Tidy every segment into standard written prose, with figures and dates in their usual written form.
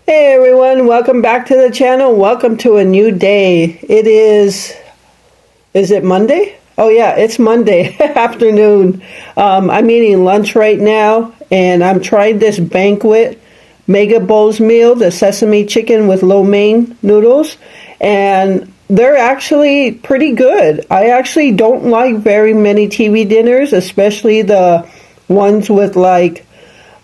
Hey everyone, welcome back to the channel. Welcome to a new day. Is it Monday? Oh yeah, it's Monday afternoon. I'm eating lunch right now and I'm trying this Banquet Mega Bowls meal, the sesame chicken with lo mein noodles, and they're actually pretty good. I actually don't like very many TV dinners, especially the ones with like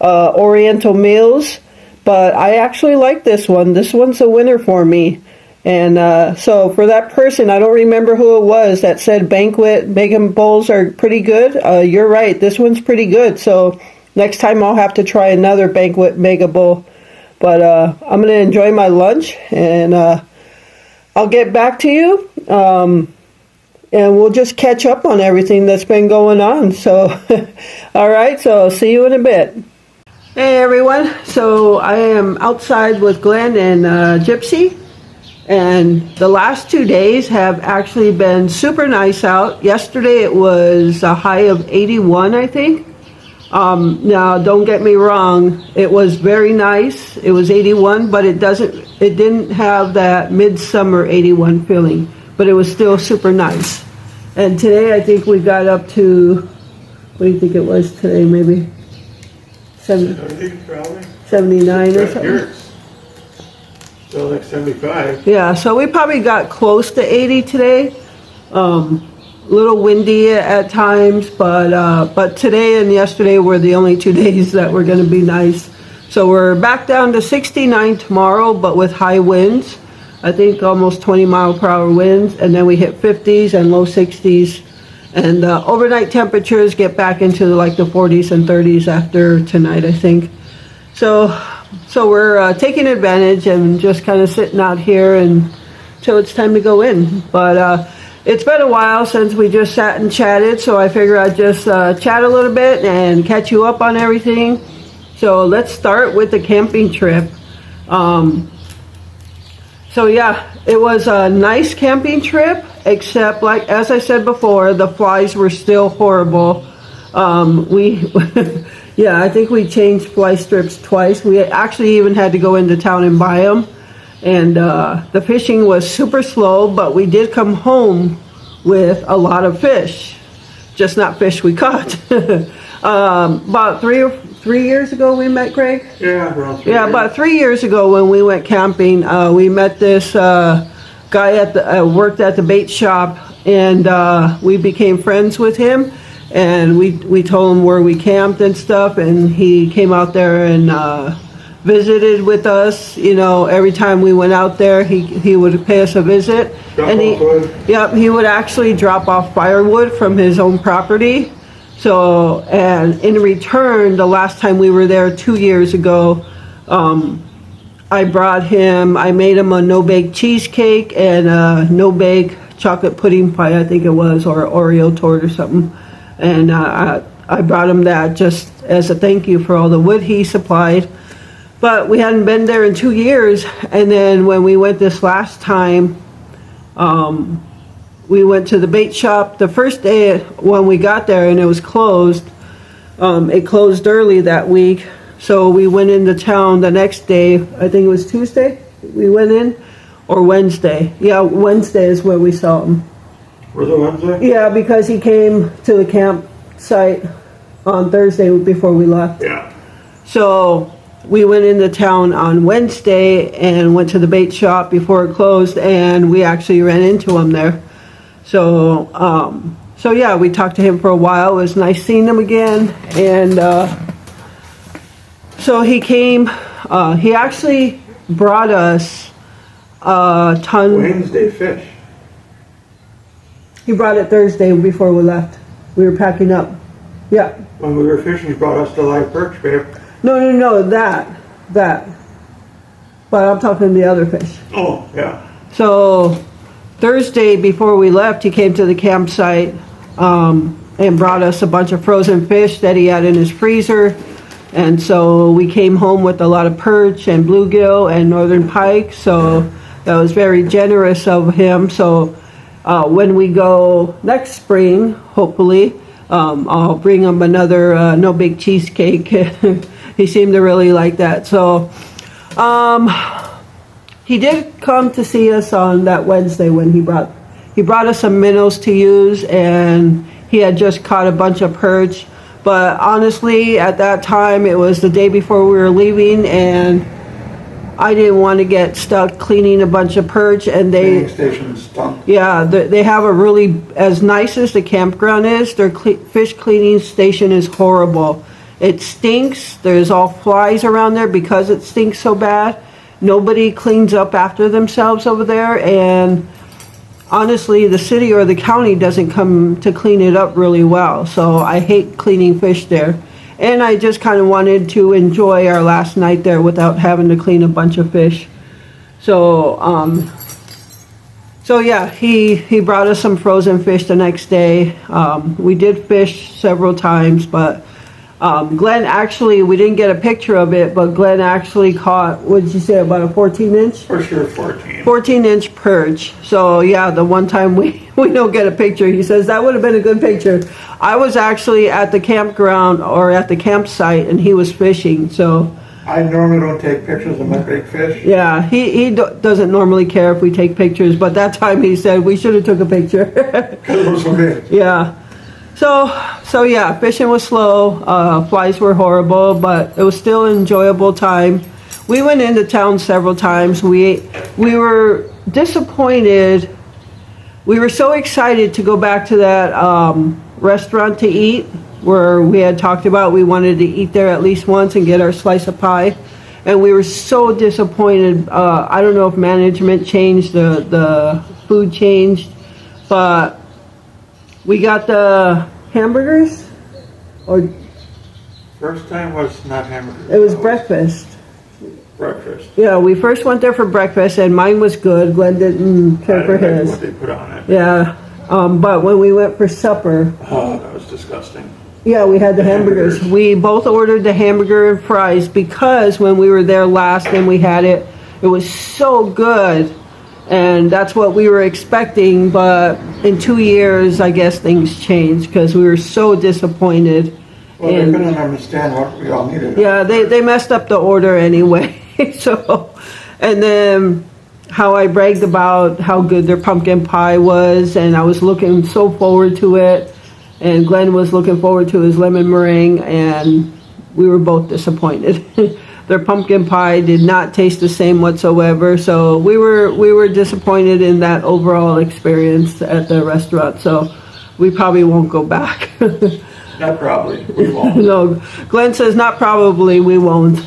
Oriental meals. But I actually like this one. This one's a winner for me. And so for that person, I don't remember who it was that said Banquet Mega Bowls are pretty good. You're right. This one's pretty good. So next time I'll have to try another Banquet Mega Bowl. But I'm going to enjoy my lunch and I'll get back to you. And we'll just catch up on everything that's been going on. So, all right. So see you in a bit. Hey everyone, so I am outside with Glenn and Gypsy, and the last 2 days have actually been super nice out. Yesterday it was a high of 81, I think. Now don't get me wrong, it was very nice. It was 81, but it didn't have that midsummer 81 feeling, but it was still super nice. And today I think we got up to, what do you think it was today, maybe? 79 or something. So like 75. Yeah, so we probably got close to 80 today. Little windy at times, but today and yesterday were the only 2 days that were going to be nice. So we're back down to 69 tomorrow, but with high winds. I think almost 20-mile-per-hour winds, and then we hit 50s and low 60s. And overnight temperatures get back into like the 40s and 30s after tonight, I think. So we're taking advantage and just kind of sitting out here until it's time to go in. But it's been a while since we just sat and chatted, so I figure I'd just chat a little bit and catch you up on everything. So let's start with the camping trip. So yeah, it was a nice camping trip, except like, as I said before, the flies were still horrible. Yeah, I think we changed fly strips twice. We actually even had to go into town and buy them. And the fishing was super slow, but we did come home with a lot of fish. Just not fish we caught. About 3 years ago we met Greg? Yeah, around 3 years. Yeah, about 3 years ago when we went camping, we met this guy worked at the bait shop, and we became friends with him, and we told him where we camped and stuff, and he came out there and visited with us. You know, every time we went out there, he would pay us a visit. He would actually drop off firewood from his own property. So, and in return, the last time we were there 2 years ago, I made him a no-bake cheesecake and a no-bake chocolate pudding pie, I think it was, or Oreo tort or something. And I brought him that just as a thank you for all the wood he supplied. But we hadn't been there in 2 years, and then when we went this last time, we went to the bait shop the first day when we got there, and it was closed. It closed early that week, so we went into town the next day. I think it was Tuesday we went in, or Wednesday. Yeah, Wednesday is where we saw him. Was it Wednesday? Yeah, because he came to the campsite on Thursday before we left. Yeah. So we went into town on Wednesday and went to the bait shop before it closed, and we actually ran into him there. So yeah, we talked to him for a while. It was nice seeing him again. And so he came, he actually brought us a ton. Wednesday fish. He brought it Thursday before we left. We were packing up. Yeah. When we were fishing, he brought us the live perch, babe. No, that. But I'm talking the other fish. Oh, yeah. So Thursday before we left, he came to the campsite and brought us a bunch of frozen fish that he had in his freezer. And so we came home with a lot of perch and bluegill and northern pike. So that was very generous of him. So when we go next spring, hopefully, I'll bring him another no-bake cheesecake. He seemed to really like that. So He did come to see us on that Wednesday when he brought us some minnows to use, and he had just caught a bunch of perch. But honestly, at that time, it was the day before we were leaving, and I didn't want to get stuck cleaning a bunch of perch. And Cleaning station stunk. yeah, they have a really, as nice as the campground is, their fish cleaning station is horrible. It stinks. There's all flies around there because it stinks so bad. Nobody cleans up after themselves over there, and honestly, the city or the county doesn't come to clean it up really well. So I hate cleaning fish there. And I just kind of wanted to enjoy our last night there without having to clean a bunch of fish. So, so yeah, he brought us some frozen fish the next day. We did fish several times, but Glenn actually, we didn't get a picture of it, but Glenn actually caught, what did you say, about a 14-inch? For sure, 14. 14-inch perch. So yeah, the one time we don't get a picture, he says that would have been a good picture. I was actually at the campground or at the campsite, and he was fishing. So I normally don't take pictures of my big fish. yeah, he doesn't normally care if we take pictures, but that time he said we should have took a picture. Because it was so big. Yeah. So yeah, fishing was slow. Flies were horrible, but it was still an enjoyable time. We went into town several times. We were disappointed. We were so excited to go back to that restaurant to eat, where we had talked about we wanted to eat there at least once and get our slice of pie. And we were so disappointed. I don't know if management changed, the food changed, but we got the hamburgers, or First time was not hamburgers. it was breakfast. Breakfast. Yeah, we first went there for breakfast, and mine was good. Glenn didn't care for I didn't like his. what they put on it. Yeah, but when we went for supper, Oh, that was disgusting. yeah, we had the hamburgers. Hamburgers. We both ordered the hamburger and fries because when we were there last and we had it, it was so good. And that's what we were expecting, but in 2 years, I guess things changed because we were so disappointed. Well, And- they couldn't understand what we all needed. yeah, they messed up the order anyway. So, and then how I bragged about how good their pumpkin pie was, and I was looking so forward to it, and Glenn was looking forward to his lemon meringue, and we were both disappointed. Their pumpkin pie did not taste the same whatsoever, so we were disappointed in that overall experience at the restaurant. So we probably won't go back. Not probably. We won't. No, Glenn says not probably, we won't.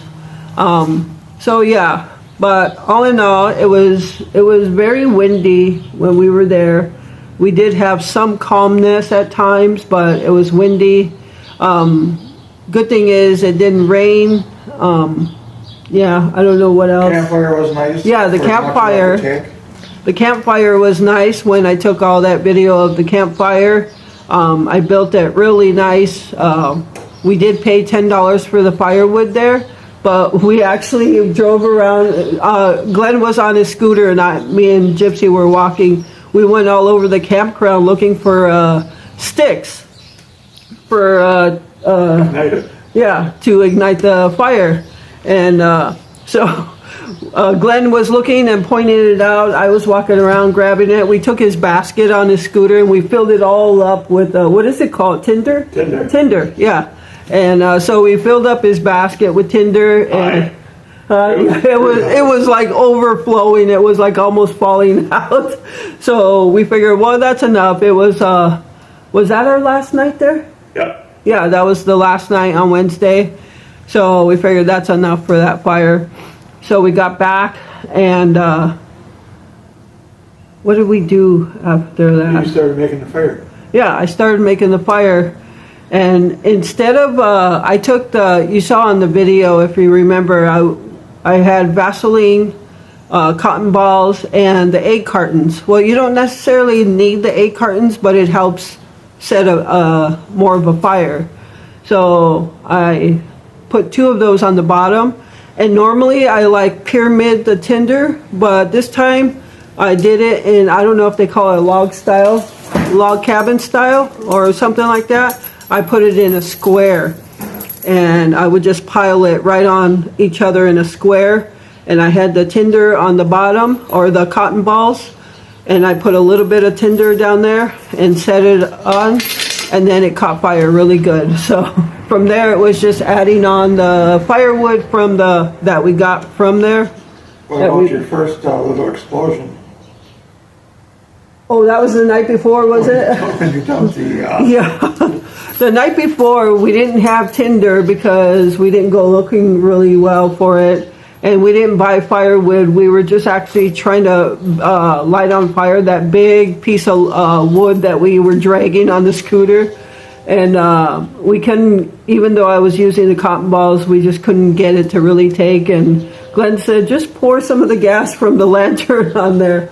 So yeah, but all in all, it was very windy when we were there. We did have some calmness at times, but it was windy. Good thing is it didn't rain. Yeah, I don't know what else. Campfire was nice. Yeah, the for as much as I campfire. could take. The campfire was nice when I took all that video of the campfire. I built it really nice. We did pay $10 for the firewood there, but we actually drove around. Glenn was on his scooter, and me and Gypsy were walking. We went all over the campground looking for sticks for Ignite it. to ignite the fire. And so Glenn was looking and pointing it out. I was walking around grabbing it. We took his basket on his scooter and we filled it all up with, what is it called? Tinder? Tinder. Tinder, yeah. And so we filled up his basket with tinder, and it was like overflowing. It was like almost falling out. So we figured, well, that's enough. It was that our last night there? Yep. Yeah, that was the last night on Wednesday. So we figured that's enough for that fire. So we got back, and what did we do after that? You started making the fire. Yeah, I started making the fire. And instead of, I took you saw on the video, if you remember, I had Vaseline, cotton balls, and the egg cartons. Well, you don't necessarily need the egg cartons, but it helps set more of a fire. So I put 2 of those on the bottom. And normally I like pyramid the tinder, but this time I did it in, I don't know if they call it log cabin style or something like that. I put it in a square, and I would just pile it right on each other in a square. and I had the tinder on the bottom, or the cotton balls, and I put a little bit of tinder down there and set it on, and then it caught fire really good. So from there, it was just adding on the firewood from that we got from there. What about your first little explosion? Oh, that was the night before, was it? When you dumped the, Yeah. The night before, we didn't have tinder because we didn't go looking really well for it. And we didn't buy firewood. We were just actually trying to light on fire that big piece of wood that we were dragging on the scooter. And we couldn't, even though I was using the cotton balls, we just couldn't get it to really take. And Glenn said, just pour some of the gas from the lantern on there.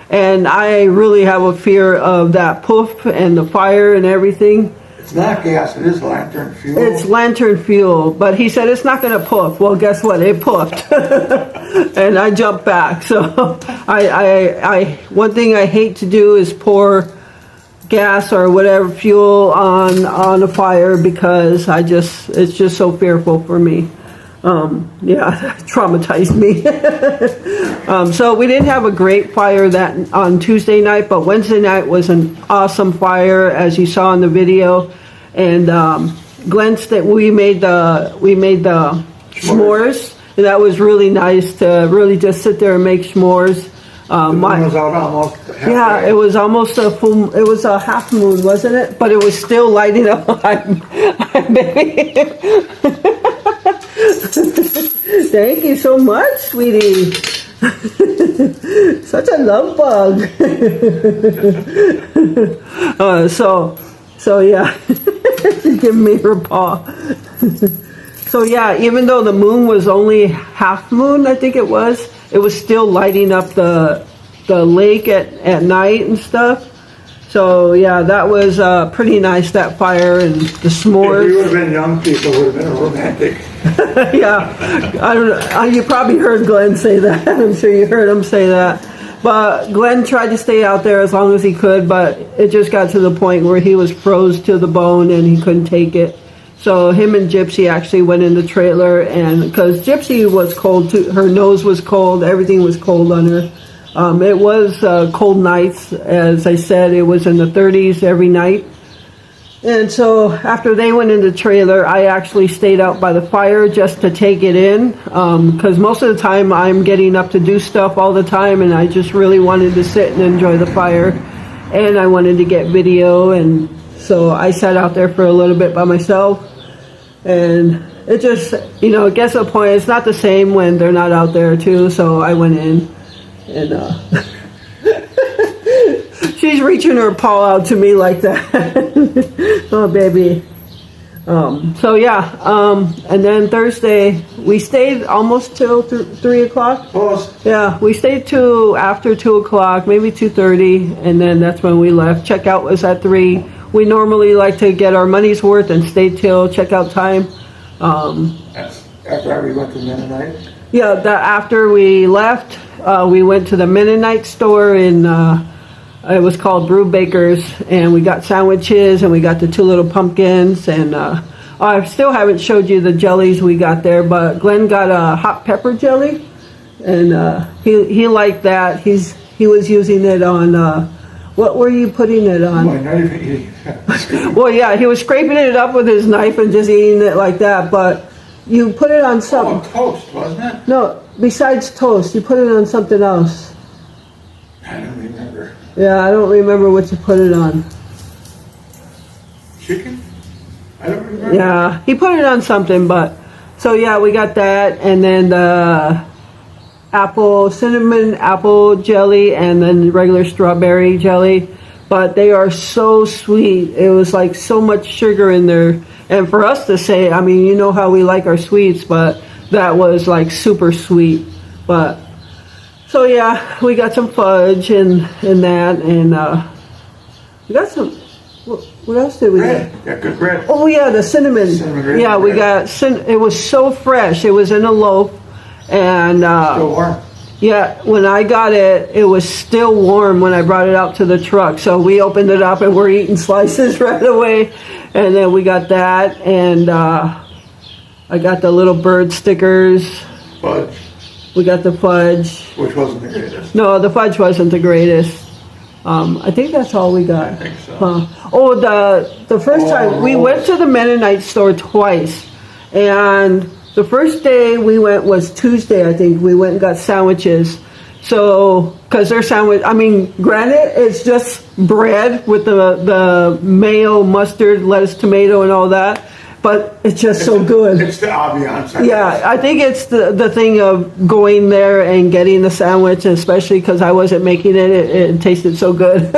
And I really have a fear of that poof and the fire and everything. it's not gas, it is lantern fuel. It's lantern fuel, but he said it's not going to poof. Well, guess what? It poofed. And I jumped back. So I one thing I hate to do is pour gas or whatever fuel on a fire, because it's just so fearful for me. Yeah, traumatized me. So we didn't have a great fire that on Tuesday night, but Wednesday night was an awesome fire, as you saw in the video. And Glenn said we made the s'mores. And that was really nice to really just sit there and make s'mores. The moon was out almost halfway. Yeah, it was almost a full. It was a half moon, wasn't it? But it was still lighting up. Baby. Thank you so much, sweetie. Such a love bug. So yeah, she's giving me her paw. So yeah, even though the moon was only half moon, I think it was still lighting up the lake at night and stuff. So yeah, that was pretty nice, that fire and the s'mores. If we would have been young people, it would have been romantic. Yeah, I don't know. You probably heard Glenn say that. I'm sure you heard him say that. But Glenn tried to stay out there as long as he could, but it just got to the point where he was froze to the bone and he couldn't take it. So him and Gypsy actually went in the trailer, and because Gypsy was cold too, her nose was cold, everything was cold on her. It was cold nights, as I said, it was in the 30s every night. And so after they went in the trailer, I actually stayed out by the fire just to take it in, because most of the time I'm getting up to do stuff all the time, and I just really wanted to sit and enjoy the fire, and I wanted to get video, and so I sat out there for a little bit by myself. And it just, it gets to a point, it's not the same when they're not out there too, so I went in, and she's reaching her paw out to me like that. Oh, baby. So yeah, and then Thursday, we stayed almost till 3 o'clock. Close. Yeah, we stayed till after 2 o'clock, maybe 2:30, and then that's when we left. Checkout was at 3. We normally like to get our money's worth and stay till checkout time. That's after we went to Mennonite. Yeah, after we left, we went to the Mennonite store in, it was called Brew Bakers, and we got sandwiches, and we got the 2 little pumpkins, and I still haven't showed you the jellies we got there, but Glenn got a hot pepper jelly, and he liked that. He was using it on, what were you putting it on? My knife eating. Well, yeah, he was scraping it up with his knife and just eating it like that, but you put it on something. Oh, toast, wasn't it? No, besides toast, you put it on something else. I don't remember. Yeah, I don't remember what you put it on. Chicken? I don't remember. Yeah, he put it on something, but... So, yeah, we got that, and then the cinnamon apple jelly, and then regular strawberry jelly. But they are so sweet. It was like so much sugar in there. And for us to say, I mean, you know how we like our sweets, but that was like super sweet. But... So yeah, we got some fudge and that, and we got some. What else did we Bread. get? Yeah, good bread. Oh yeah, the cinnamon. Cinnamon Yeah, we bread. got. It was so fresh. It was in a loaf, and Still warm. yeah, when I got it, it was still warm when I brought it out to the truck. So we opened it up and we're eating slices right away, and then we got that, and I got the little bird stickers. Fudge. We got the fudge. which wasn't the greatest. No, the fudge wasn't the greatest. I think that's all we got. I think so. Oh, the first time we rolls. went to the Mennonite store twice, and the first day we went was Tuesday. I think we went and got sandwiches. So, because their sandwich, I mean, granted, it's just bread with the mayo, mustard, lettuce, tomato, and all that, but it's just so good. It's the ambiance. I Yeah, guess. I think it's the thing of going there and getting the sandwich, especially because I wasn't making it. It tasted so good.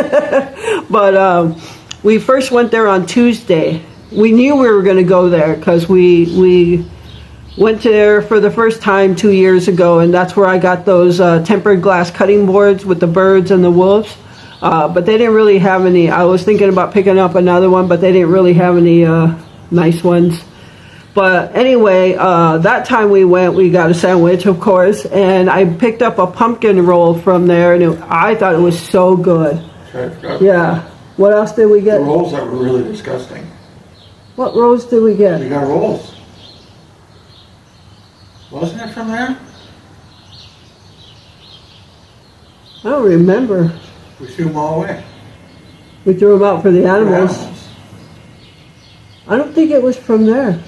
But we first went there on Tuesday. We knew we were going to go there because we went there for the first time 2 years ago, and that's where I got those tempered glass cutting boards with the birds and the wolves. But they didn't really have any. I was thinking about picking up another one, but they didn't really have any nice ones. But anyway, that time we went, we got a sandwich, of course, and I picked up a pumpkin roll from there, and I thought it was so good. I forgot. Yeah. What else did we The get? rolls that were really disgusting. What rolls did we We get? got rolls. Wasn't it from there? I don't remember. We threw them all away. We threw them out for the For animals. animals. I don't think it was from there.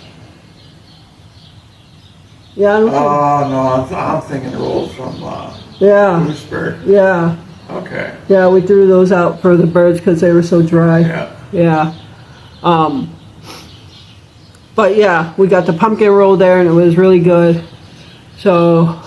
Yeah, I don't think. Oh, no, I'm thinking the rolls from Yeah, Lewisburg. yeah, Okay, yeah. We threw those out for the birds because they were so dry. yeah. Yeah. But yeah, we got the pumpkin roll there, and it was really good. So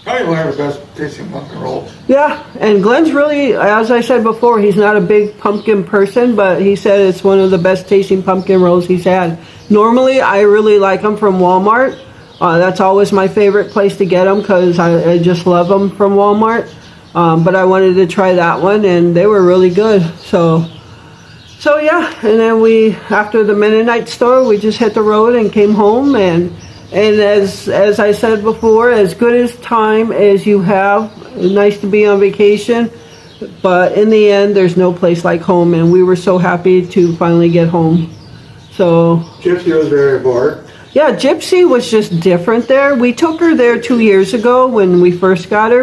Probably one of the best tasting pumpkin rolls. yeah, and Glenn's really, as I said before, he's not a big pumpkin person, but he said it's one of the best tasting pumpkin rolls he's had. Normally, I really like them from Walmart. That's always my favorite place to get them because I just love them from Walmart. But I wanted to try that one, and they were really good. So yeah, and then we, after the Mennonite store, we just hit the road and came home, and as I said before, as good as time as you have, nice to be on vacation, but in the end, there's no place like home, and we were so happy to finally get home. So Gypsy was very bored. yeah, Gypsy was just different there. We took her there 2 years ago when we first got her,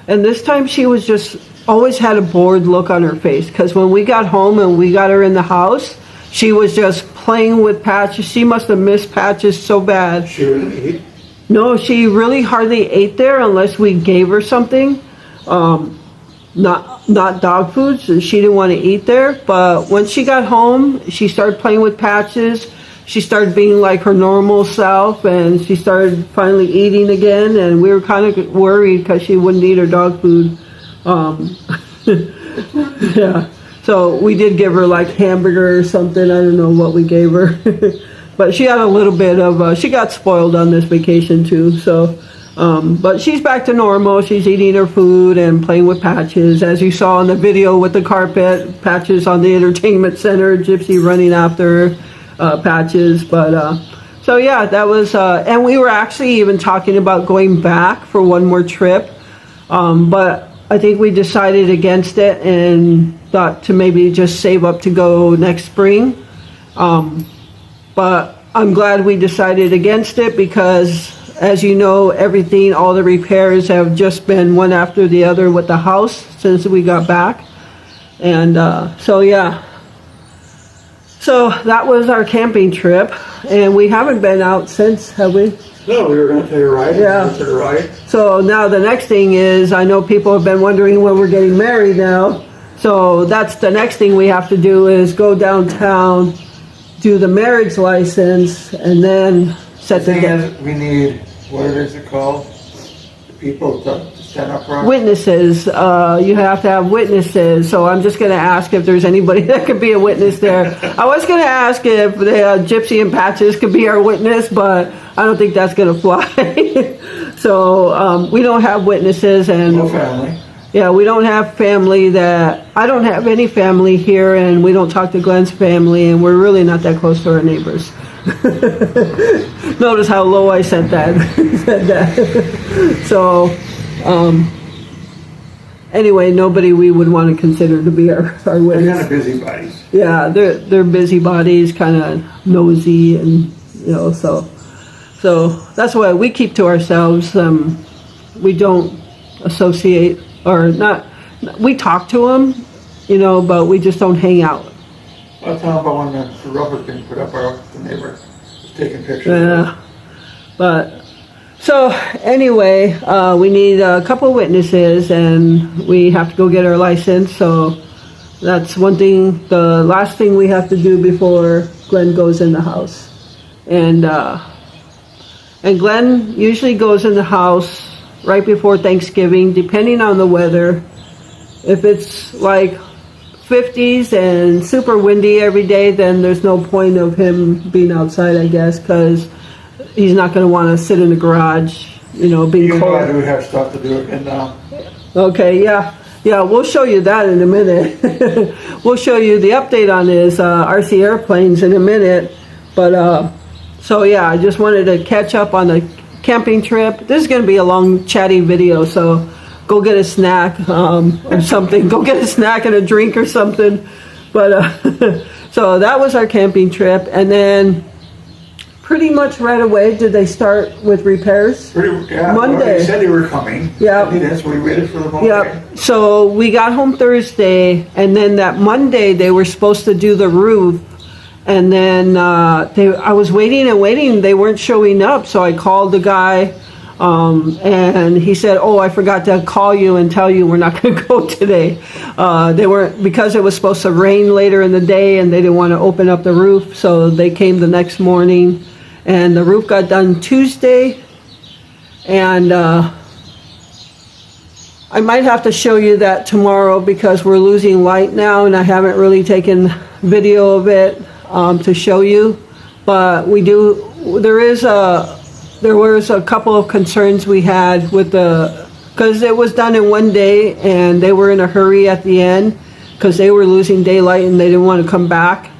and this time she was just always had a bored look on her face because when we got home and we got her in the house, she was just playing with Patches. She must have missed Patches so bad. She wouldn't eat. No, she really hardly ate there unless we gave her something. Not dog food, so she didn't want to eat there. But once she got home, she started playing with Patches. She started being like her normal self, and she started finally eating again. And we were kind of worried because she wouldn't eat her dog food. Yeah. So we did give her like hamburger or something. I don't know what we gave her. But she had a little bit of, she got spoiled on this vacation too. So, but she's back to normal. She's eating her food and playing with Patches. As you saw in the video with the carpet, Patches on the entertainment center, Gypsy running after Patches. But, so yeah, that was, and we were actually even talking about going back for one more trip. But I think we decided against it and thought to maybe just save up to go next spring. But I'm glad we decided against it because, as you know, everything, all the repairs have just been one after the other with the house since we got back. And so, yeah. So that was our camping trip. And we haven't been out since, have we? No, we were going to take a ride. Yeah. We took a ride. So now the next thing is, I know people have been wondering when we're getting married now. So that's the next thing we have to do is go downtown, do the marriage license, and then set the thing date. is, we need, what is it called? The people to stand up for us. Witnesses. You have to have witnesses. So I'm just going to ask if there's anybody that could be a witness there. I was going to ask if the Gypsy and Patches could be our witness, but I don't think that's going to fly. So we don't have witnesses, and No family. yeah, we don't have family that, I don't have any family here, and we don't talk to Glenn's family, and we're really not that close to our neighbors. Notice how low I said that. said that. So, anyway, nobody we would want to consider to be our They're witness. kind of busybodies. Yeah, they're busybodies, kind of nosy, and you know, so So that's why we keep to ourselves. We don't associate or not. We talk to them, you know, but we just don't hang out. I'll tell them about when the roof was being put up, the neighbor was taking pictures. Yeah. But so anyway, we need a couple witnesses, and we have to go get our license. So that's one thing. The last thing we have to do before Glenn goes in the house, and Glenn usually goes in the house right before Thanksgiving, depending on the weather. If it's like 50s and super windy every day, then there's no point of him being outside, I guess, because he's not going to want to sit in the garage, you know, being You know cold. I do have stuff to do again now. Okay, yeah, we'll show you that in a minute. We'll show you the update on his RC airplanes in a minute. But so yeah, I just wanted to catch up on the camping trip. This is going to be a long, chatty video, so go get a snack or something. Go get a snack and a drink or something. But so that was our camping trip, and then pretty much right away did they start with repairs. Yeah, Monday. Well, they said they were coming. Yeah. They did, so we waited for them all day. Yep. So we got home Thursday, and then that Monday they were supposed to do the roof, and then I was waiting and waiting. They weren't showing up, so I called the guy, and he said, "Oh, I forgot to call you and tell you we're not going to go today." They weren't, because it was supposed to rain later in the day, and they didn't want to open up the roof, so they came the next morning, and the roof got done Tuesday, and I might have to show you that tomorrow because we're losing light now, and I haven't really taken video of it to show you. But we do. There was a couple of concerns we had with because it was done in one day, and they were in a hurry at the end because they were losing daylight and they didn't want to come back,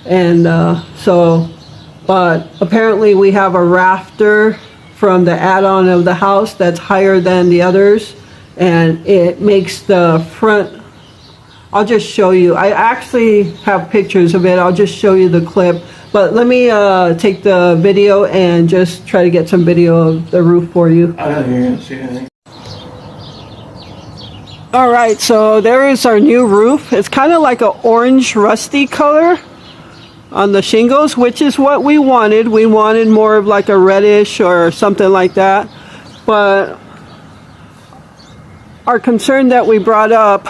and but apparently we have a rafter from the add-on of the house that's higher than the others, and it makes the front. I'll just show you. I actually have pictures of it. I'll just show you the clip. But let me take the video and just try to get some video of the roof for you. I don't think you're going to see anything. All right, so there is our new roof. It's kind of like an orange rusty color on the shingles, which is what we wanted. We wanted more of like a reddish or something like that. But our concern that we brought up,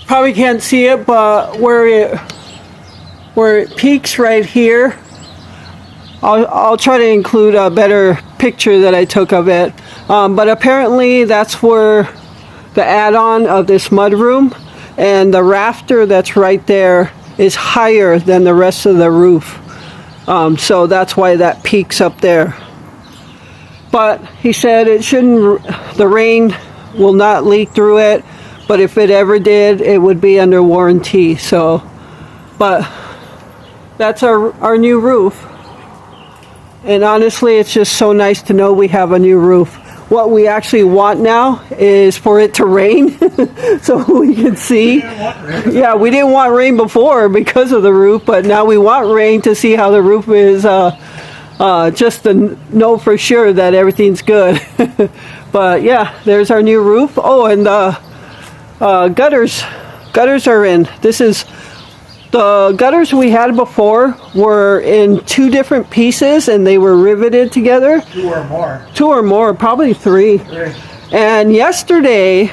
probably can't see it, but where it peaks right here, I'll try to include a better picture that I took of it. But apparently that's where the add-on of this mudroom, and the rafter that's right there is higher than the rest of the roof. So that's why that peaks up there. But he said it shouldn't, the rain will not leak through it, but if it ever did, it would be under warranty. So, but that's our new roof. And honestly, it's just so nice to know we have a new roof. What we actually want now is for it to rain so we can see. Yeah, we didn't want rain before because of the roof, but now we want rain to see how the roof is, just to know for sure that everything's good. But yeah, there's our new roof. Oh, and the gutters are in. This is the gutters we had before were in 2 different pieces, and they were riveted together. 2 or more. 2 or more, probably 3. Right. And yesterday,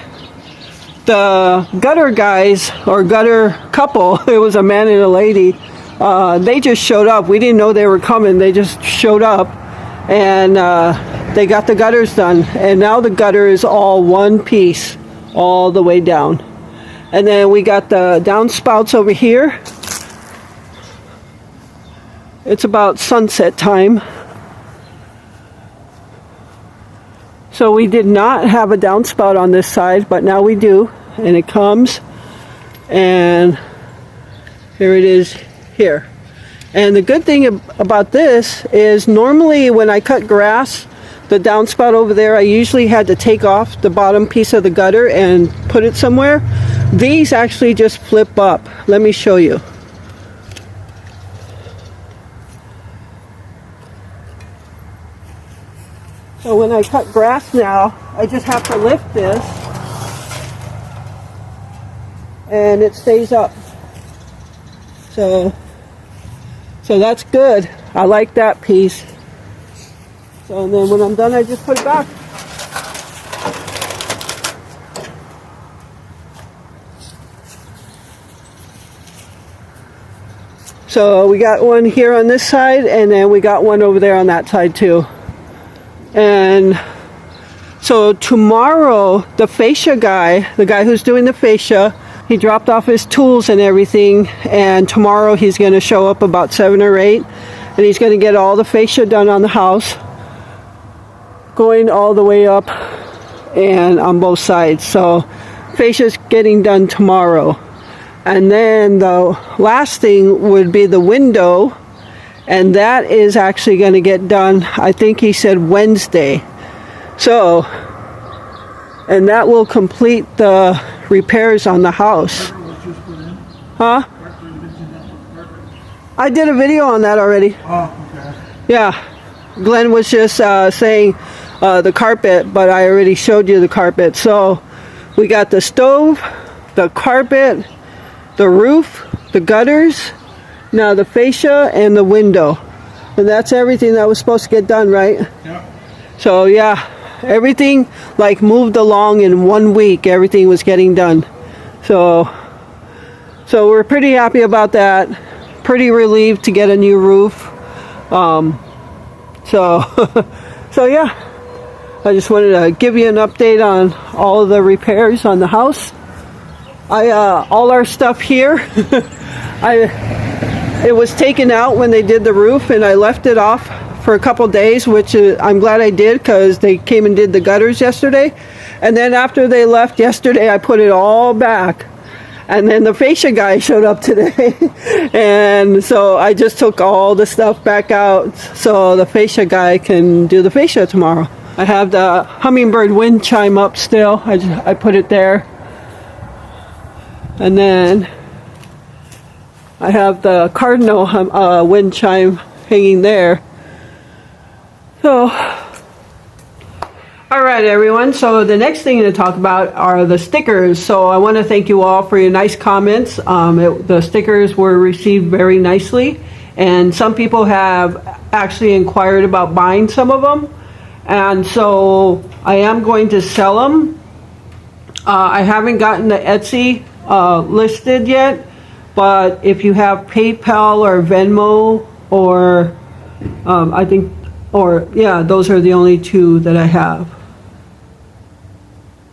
the gutter guys, or gutter couple, it was a man and a lady, they just showed up. We didn't know they were coming. They just showed up, and they got the gutters done. And now the gutter is all one piece, all the way down. And then we got the downspouts over here. It's about sunset time. So we did not have a downspout on this side, but now we do. And it comes, and here it is here. And the good thing about this is normally when I cut grass, the downspout over there, I usually had to take off the bottom piece of the gutter and put it somewhere. These actually just flip up. Let me show you. So when I cut grass now, I just have to lift this and it stays up. So that's good. I like that piece. So then when I'm done, I just put it back. So we got one here on this side, and then we got one over there on that side too. And so tomorrow, the fascia guy, the guy who's doing the fascia, he dropped off his tools and everything, and tomorrow he's going to show up about 7 or 8, and he's going to get all the fascia done on the house, going all the way up and on both sides. So fascia's getting done tomorrow. And then the last thing would be the window, and that is actually going to get done, I think he said Wednesday. So, and that will complete the repairs on the house. Huh? I did a video on that already. Oh, okay. Yeah. Glenn was just saying the carpet, but I already showed you the carpet. So we got the stove, the carpet, the roof, the gutters, now the fascia, and the window. And that's everything that was supposed to get done, right? Yeah. So yeah, everything like moved along in 1 week. Everything was getting done. So we're pretty happy about that. Pretty relieved to get a new roof. So yeah, I just wanted to give you an update on all of the repairs on the house. All our stuff here, it was taken out when they did the roof, and I left it off for a couple days, which I'm glad I did, because they came and did the gutters yesterday. And then after they left yesterday, I put it all back. And then the fascia guy showed up today. And so I just took all the stuff back out so the fascia guy can do the fascia tomorrow. I have the hummingbird wind chime up still. I put it there. And then I have the cardinal wind chime hanging there. So, all right, everyone. So the next thing to talk about are the stickers. So I want to thank you all for your nice comments. The stickers were received very nicely, and some people have actually inquired about buying some of them. And so I am going to sell them. I haven't gotten the Etsy listed yet, but if you have PayPal or Venmo, or those are the only two that I have.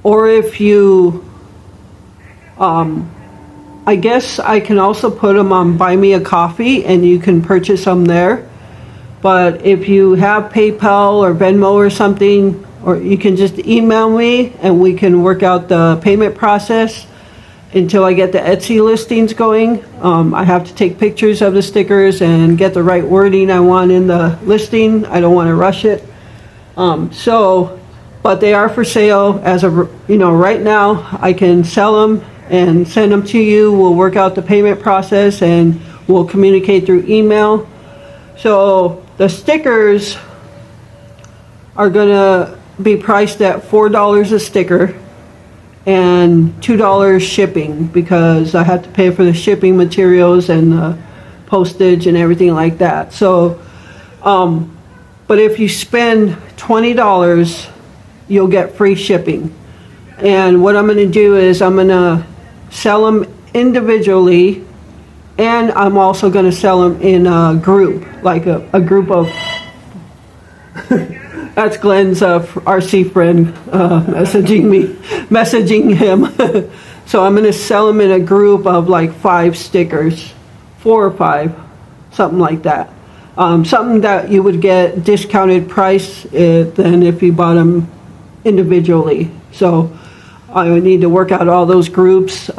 Or if you, I guess I can also put them on Buy Me a Coffee, and you can purchase them there. But if you have PayPal or Venmo or something, or you can just email me and we can work out the payment process until I get the Etsy listings going. I have to take pictures of the stickers and get the right wording I want in the listing. I don't want to rush it. But they are for sale as of, right now. I can sell them and send them to you. We'll work out the payment process and we'll communicate through email. So the stickers are going to be priced at $4 a sticker and $2 shipping, because I have to pay for the shipping materials and the postage and everything like that. So, but if you spend $20, you'll get free shipping. And what I'm going to do is I'm going to sell them individually, and I'm also going to sell them in a group, like a group of that's Glenn's RC friend messaging him. So I'm going to sell them in a group of like 5 stickers, 4 or 5, something like that. Something that you would get discounted price than if you bought them individually. So I would need to work out all those groups.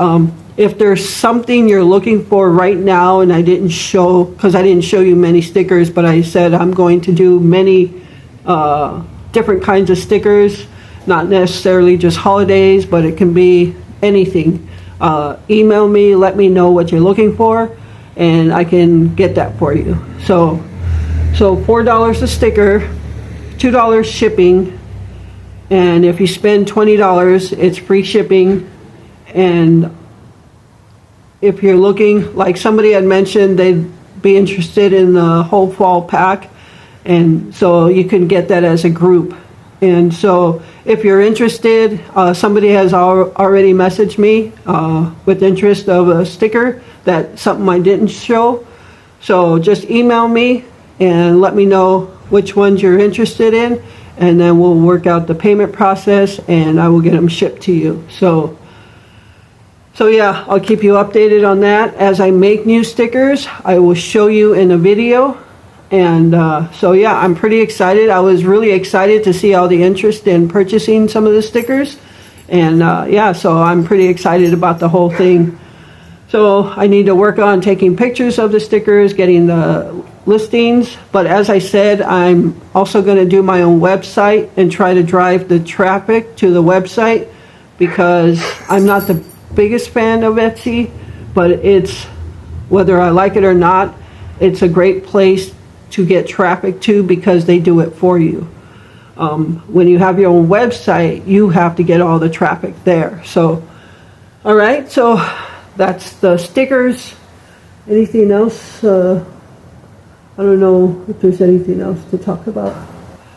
If there's something you're looking for right now, and I didn't show, because I didn't show you many stickers, but I said I'm going to do many different kinds of stickers, not necessarily just holidays, but it can be anything. Email me, let me know what you're looking for, and I can get that for you. So $4 a sticker, $2 shipping, and if you spend $20, it's free shipping. And if you're looking, like somebody had mentioned, they'd be interested in the whole fall pack, and so you can get that as a group. And so if you're interested, somebody has already messaged me with interest of a sticker, that something I didn't show. So just email me and let me know which ones you're interested in, and then we'll work out the payment process and I will get them shipped to you. So yeah, I'll keep you updated on that. As I make new stickers, I will show you in a video. And so yeah, I'm pretty excited. I was really excited to see all the interest in purchasing some of the stickers. And yeah, so I'm pretty excited about the whole thing. So I need to work on taking pictures of the stickers, getting the listings. But as I said, I'm also going to do my own website and try to drive the traffic to the website, because I'm not the biggest fan of Etsy, but it's, whether I like it or not, it's a great place to get traffic to, because they do it for you. When you have your own website, you have to get all the traffic there. So, all right, so that's the stickers. Anything else? I don't know if there's anything else to talk about.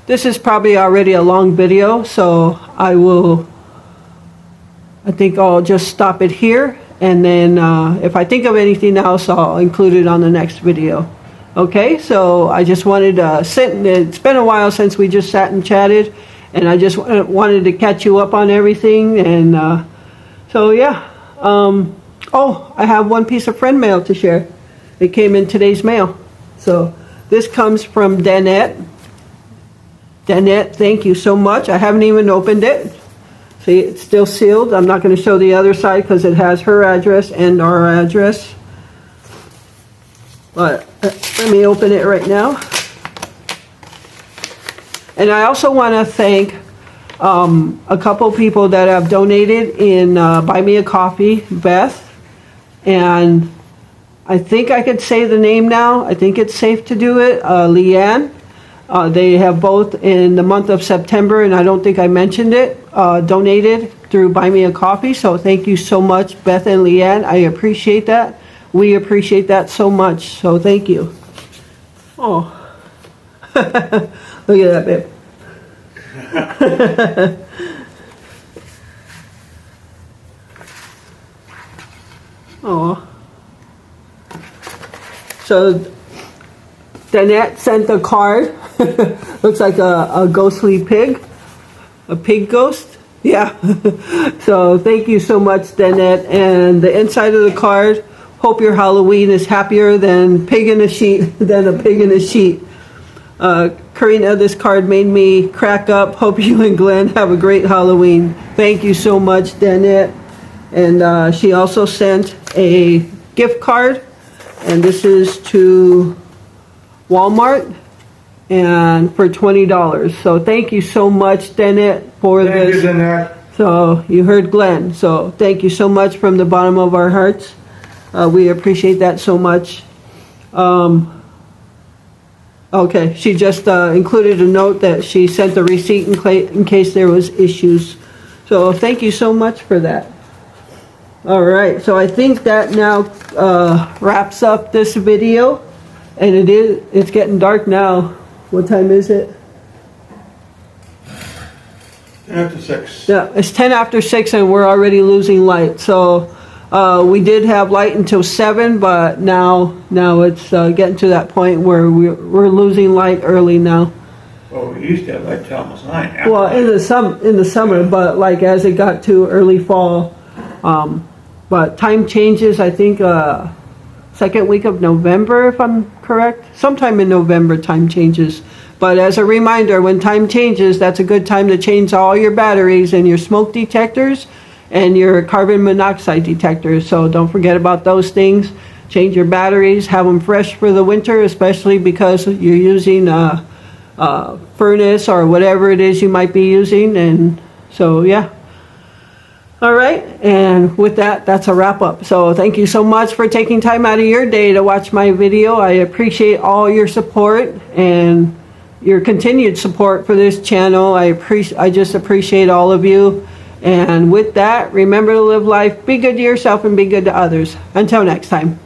This is probably already a long video, so I think I'll just stop it here, and then if I think of anything else, I'll include it on the next video. Okay, so I just wanted to it's been a while since we just sat and chatted, and I just wanted to catch you up on everything. And so yeah, oh, I have one piece of friend mail to share. It came in today's mail. So this comes from Danette. Danette, thank you so much. I haven't even opened it. See, it's still sealed. I'm not going to show the other side because it has her address and our address. But let me open it right now. And I also want to thank a couple people that have donated in Buy Me a Coffee, Beth, and I think I could say the name now. I think it's safe to do it. Leanne. They have both in the month of September, and I don't think I mentioned it, donated through Buy Me a Coffee. So thank you so much, Beth and Leanne. I appreciate that. We appreciate that so much. So thank you. Oh, look at that, babe. Oh. So Danette sent a card. Looks like a ghostly pig. A pig ghost. Yeah. So thank you so much, Danette. And the inside of the card, hope your Halloween is happier than pig in a sheet, than a pig in a sheet. Karina, this card made me crack up. Hope you and Glenn have a great Halloween. Thank you so much, Danette. And she also sent a gift card, and this is to Walmart, and for $20. So thank you so much, Danette, for this. Thank you, Danette. So you heard Glenn. So thank you so much from the bottom of our hearts. We appreciate that so much. Okay, she just included a note that she sent the receipt in case there was issues. So thank you so much for that. All right, so I think that now wraps up this video. And it's getting dark now. What time is it? 10 after 6. Yeah, it's 10 after 6 and we're already losing light. So we did have light until 7, but now it's getting to that point where we're losing light early now. Well, we used to have light till almost 9. Well, in the summer, but like as it got to early fall. But time changes, I think, second week of November, if I'm correct. Sometime in November, time changes. But as a reminder, when time changes, that's a good time to change all your batteries and your smoke detectors and your carbon monoxide detectors. So don't forget about those things. Change your batteries, have them fresh for the winter, especially because you're using a furnace or whatever it is you might be using. And so, yeah. All right, and with that, that's a wrap up. So thank you so much for taking time out of your day to watch my video. I appreciate all your support, and your continued support for this channel. I just appreciate all of you. And with that, remember to live life, be good to yourself, and be good to others. Until next time.